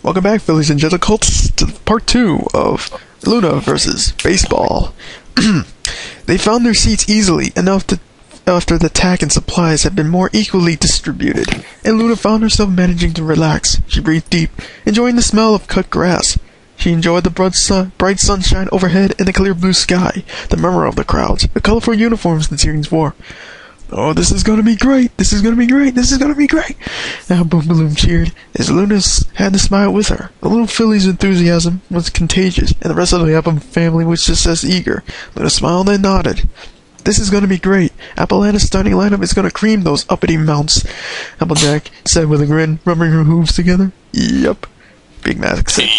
Welcome back, Phillies and Gentlecolts, to part 2 of Luna versus Baseball. They found their seats easily enough after the tack and supplies had been more equally distributed, and Luna found herself managing to relax. She breathed deep, enjoying the smell of cut grass. She enjoyed the bright sunshine overhead and the clear blue sky, the murmur of the crowds, the colorful uniforms the teams wore. Oh, this is gonna be great! This is gonna be great! This is gonna be great! Now Boom Balloon cheered, as Luna had to smile with her. The little filly's enthusiasm was contagious, and the rest of the Apple family was just as eager. Luna smiled and nodded. This is gonna be great. Apple's starting lineup is gonna cream those uppity mounts, Applejack said with a grin, rubbing her hooves together. Yup. Big Mac said,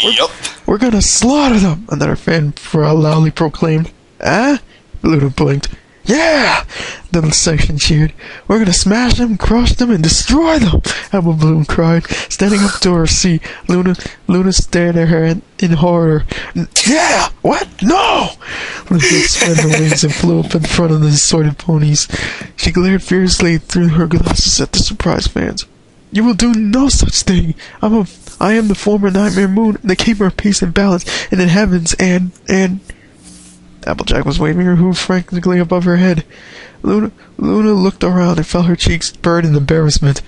We're gonna slaughter them! Another fan loudly proclaimed. Ah? Luna blinked. Yeah! The section cheered. We're gonna smash them, crush them, and destroy them! Apple Bloom cried, standing up to her seat. Luna stared at her in horror. Yeah! What? No! Luna spread her wings and flew up in front of the assorted ponies. She glared fiercely through her glasses at the surprised fans. You will do no such thing! I am the former Nightmare Moon, the keeper of peace and balance in the heavens, and... Applejack was waving her hoof frantically above her head. Luna looked around and felt her cheeks burn in embarrassment.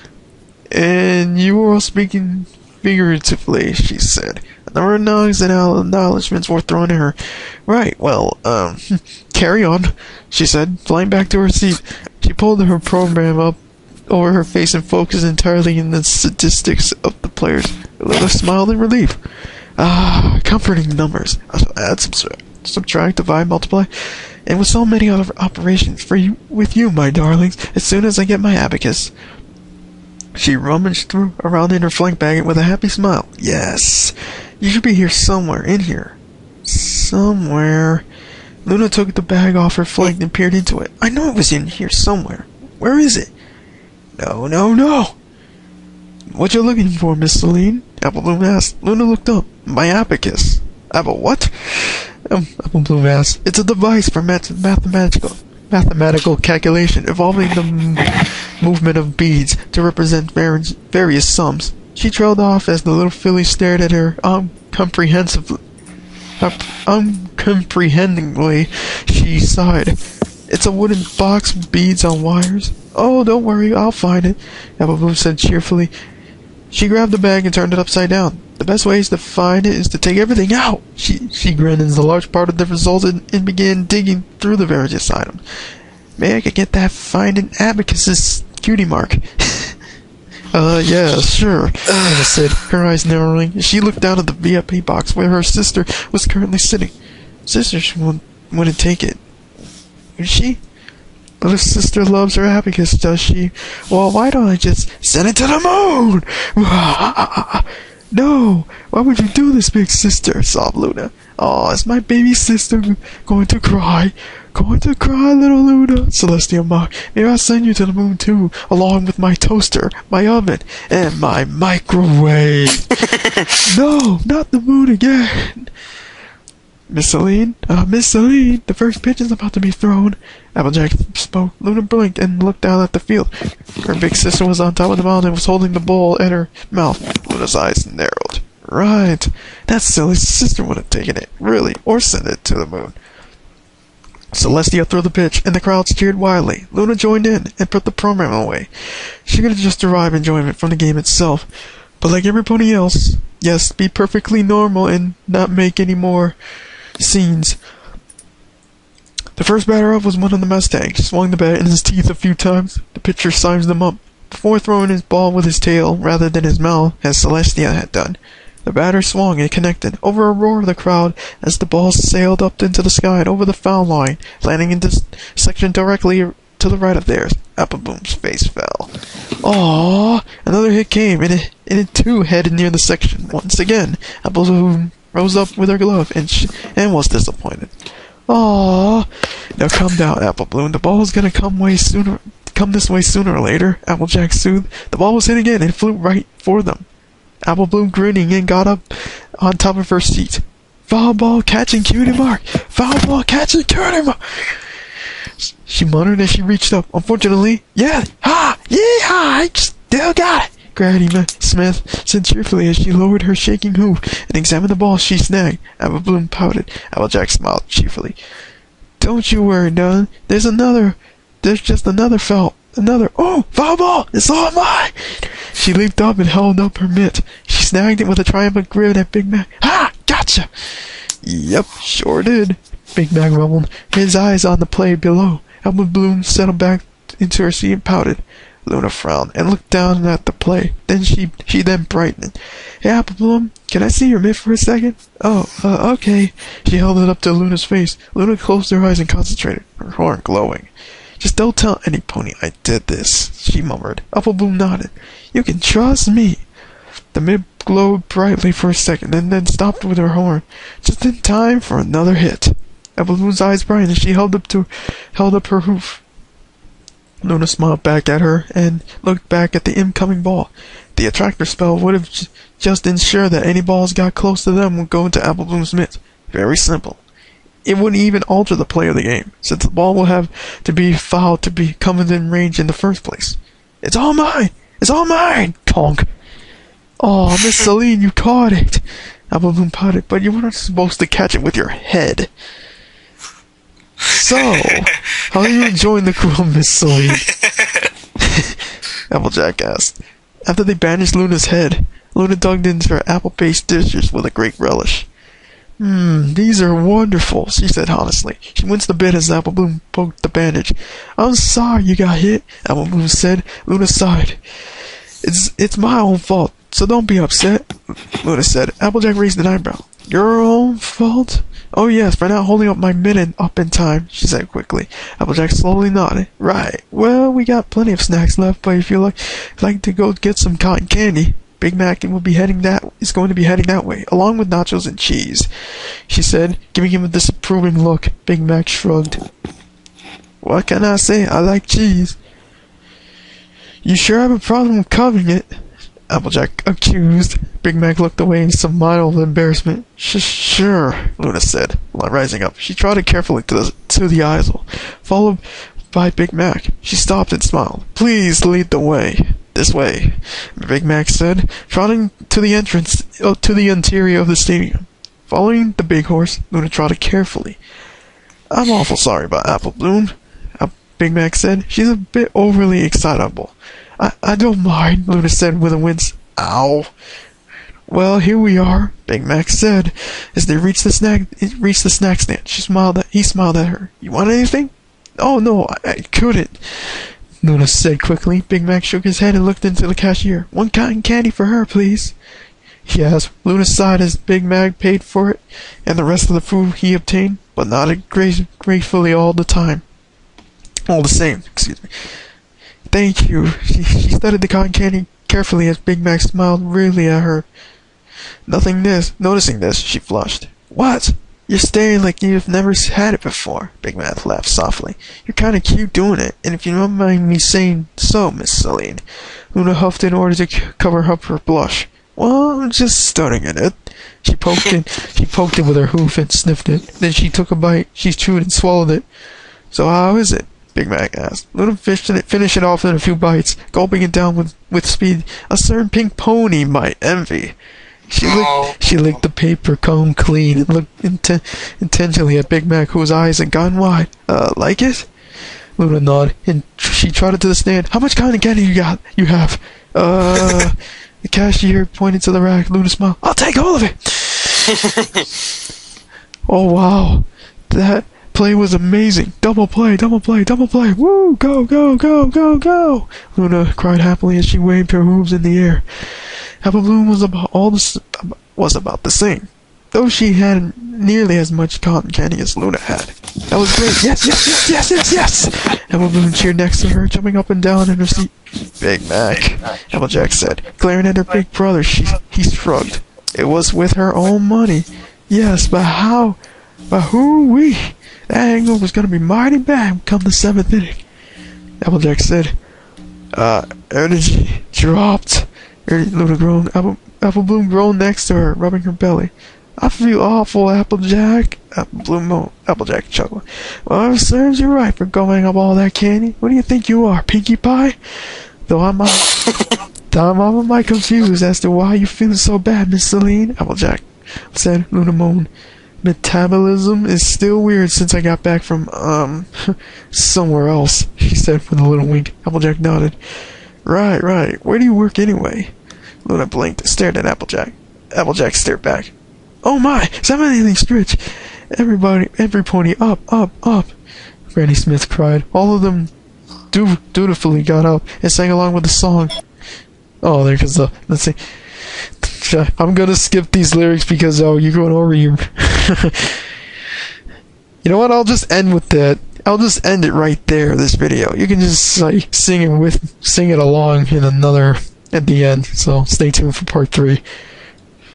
And you were all speaking figuratively, she said. There were nods and acknowledgments were thrown at her. Right, well, carry on, she said, flying back to her seat. She pulled her program up over her face and focused entirely on the statistics of the players. Luna smiled in relief. Comforting numbers. Add, subtract, divide, multiply, and with so many other operations with you, my darlings, as soon as I get my abacus. She rummaged around in her flank bag with a happy smile. Yes, you should be here somewhere, in here. Somewhere. Luna took the bag off her flank and peered into it. I know it was in here somewhere. Where is it? No. What you looking for, Miss Celine? Apple Bloom asked. Luna looked up. My abacus. Apple what? Apple Bloom asked. It's a device for mathematical calculation involving the movement of beads to represent various sums. She trailed off as the little filly stared at her uncomprehendingly. She sighed. It's a wooden box with beads on wires. Oh, don't worry, I'll find it, Apple Bloom said cheerfully. She grabbed the bag and turned it upside down. The best way to find it is to take everything out. She grinned as a large part of the resulted and began digging through the various items. May I could get that find an abacus's cutie mark. Yeah, sure, Anna said, her eyes narrowing. She looked down at the VIP box where her sister was currently sitting. Sister wouldn't take it. Would she? But if sister loves her abacus, does she? Well, why don't I just send it to the moon? No! Why would you do this, big sister? Sobbed Luna. Oh, is my baby sister going to cry? Going to cry, little Luna? Celestia mocked. Maybe I'll send you to the moon, too, along with my toaster, my oven, and my microwave. No, not the moon again. Miss Celine, the first pitch is about to be thrown. Applejack spoke. Luna blinked and looked down at the field. Her big sister was on top of the mound and was holding the ball at her mouth. Luna's eyes narrowed. Right. That silly sister would have taken it, really, or sent it to the moon. Celestia threw the pitch, and the crowds cheered wildly. Luna joined in and put the program away. She could just derive enjoyment from the game itself. But like everybody else, yes, be perfectly normal and not make any more scenes. The first batter up was one of the Mustangs. Swung the bat in his teeth a few times. The pitcher sized him up before throwing his ball with his tail rather than his mouth, as Celestia had done. The batter swung and connected over a roar of the crowd as the ball sailed up into the sky and over the foul line, landing in this section directly to the right of theirs. Apple Bloom's face fell. Aww! Another hit came, and it too headed near the section. Once again, Apple Bloom rose up with her glove and was disappointed. Aww! Now calm down, Apple Bloom. The ball is gonna come this way sooner or later, Applejack soothed. The ball was hit again and flew right for them. Apple Bloom grinning and got up on top of her seat. Foul ball catching cutie mark! Foul ball catching cutie mark! She muttered as she reached up. Unfortunately, I still got it! Granny Smith said cheerfully as she lowered her shaking hoof and examined the ball she snagged. Apple Bloom pouted. Applejack smiled cheerfully. Don't you worry, Don. There's just another foul. Oh, foul ball! It's all mine! She leaped up and held up her mitt. She snagged it with a triumphant grin at Big Mac. Ha! Gotcha! Yep, sure did. Big Mac rumbled, his eyes on the play below. Apple Bloom settled back into her seat and pouted. Luna frowned and looked down at the play. Then she brightened. Hey, Apple Bloom, can I see your mitt for a second? Oh, okay. She held it up to Luna's face. Luna closed her eyes and concentrated, her horn glowing. Just don't tell any pony I did this, she murmured. Apple Bloom nodded. You can trust me. The mitt glowed brightly for a second and then stopped with her horn, just in time for another hit. Apple Bloom's eyes brightened and she held up her hoof. Luna smiled back at her and looked back at the incoming ball. The attractor spell would have just ensured that any balls got close to them would go into Apple Bloom's mitt. Very simple. It wouldn't even alter the play of the game, since the ball will have to be fouled to be coming in range in the first place. It's all mine! It's all mine! Tonk! Oh, Miss Celine, you caught it! Apple Bloom pouted, but you weren't supposed to catch it with your head. So, how are you enjoying the cool, Miss Celine? Applejack asked. After they banished Luna's head, Luna dug into her apple-based dishes with a great relish. These are wonderful, she said honestly. She winced a bit as Apple Bloom poked the bandage. I'm sorry you got hit, Apple Bloom said. Luna sighed. It's my own fault, so don't be upset, Luna said. Applejack raised an eyebrow. Your own fault? Oh yes, for not holding up my mitten up in time, she said quickly. Applejack slowly nodded. Right. Well, we got plenty of snacks left, but if you like to go get some cotton candy, Big Mac is going to be heading that way, along with nachos and cheese, she said, giving him a disapproving look. Big Mac shrugged. What can I say? I like cheese. You sure have a problem with covering it? Applejack accused. Big Mac looked away in some mild embarrassment. Sure, Luna said, while rising up. She trotted carefully to the aisle, followed by Big Mac. She stopped and smiled. Please lead the way. This way, Big Mac said, trotting to the entrance to the interior of the stadium. Following the big horse, Luna trotted carefully. I'm awful sorry about Apple Bloom, Big Mac said. She's a bit overly excitable. I don't mind, Luna said with a wince. Ow. Well, here we are, Big Mac said, as they reached the snack stand. He smiled at her. You want anything? Oh no, I couldn't, Luna said quickly. Big Mac shook his head and looked into the cashier. One cotton candy for her, please. Yes, Luna sighed as Big Mac paid for it and the rest of the food he obtained, but nodded gratefully all the same. Excuse me. Thank you. She studied the cotton candy carefully as Big Mac smiled weirdly at her. Noticing this, she flushed. What? You're staring like you've never had it before, Big Mac laughed softly. You're kinda cute doing it, and if you don't mind me saying so, Miss Celine. Luna huffed in order to cover up her blush. Well, I'm just studying at it. She poked it with her hoof and sniffed it. Then she took a bite. She chewed and swallowed it. So how is it? Big Mac asked. Luna finished it off in a few bites, gulping it down with speed. A certain pink pony might envy. She licked the paper cone clean and looked intentionally at Big Mac, whose eyes had gone wide. Like it? Luna nodded, and she trotted to the stand. How much cotton candy you have? The cashier pointed to the rack. Luna smiled. I'll take all of it! Oh wow. That play was amazing. Double play. Woo! Go! Luna cried happily as she waved her hooves in the air. Apple Bloom was about the same, though she had nearly as much cotton candy as Luna had. That was great. Yes! Apple Bloom cheered next to her, jumping up and down in her seat. Big Mac, Applejack said, glaring at her big brother. He shrugged. It was with her own money. Yes, but how? But who-wee? That angle was gonna be mighty bad come the 7th inning. Applejack said. Energy dropped. Luna groaned. Apple Bloom groaned next to her, rubbing her belly. I feel awful, Applejack. Applejack chuckled. Well, it serves you right for going up all that candy. What do you think you are, Pinkie Pie? Though I Am I confused as to why you feeling so bad, Miss Celine? Applejack said. Luna moaned. Metabolism is still weird since I got back from, somewhere else, she said with a little wink. Applejack nodded. Right. Where do you work anyway? Luna blinked and stared at Applejack. Applejack stared back. Oh my! 70 stretch! Every pony up! Granny Smith cried. All of them dutifully got up and sang along with the song. Oh, there goes the... Let's see. I'm gonna skip these lyrics because, you're going over your... You know what? I'll just end with that. I'll just end it right there, this video. You can just, like, sing it along in another... at the end. So, stay tuned for part 3.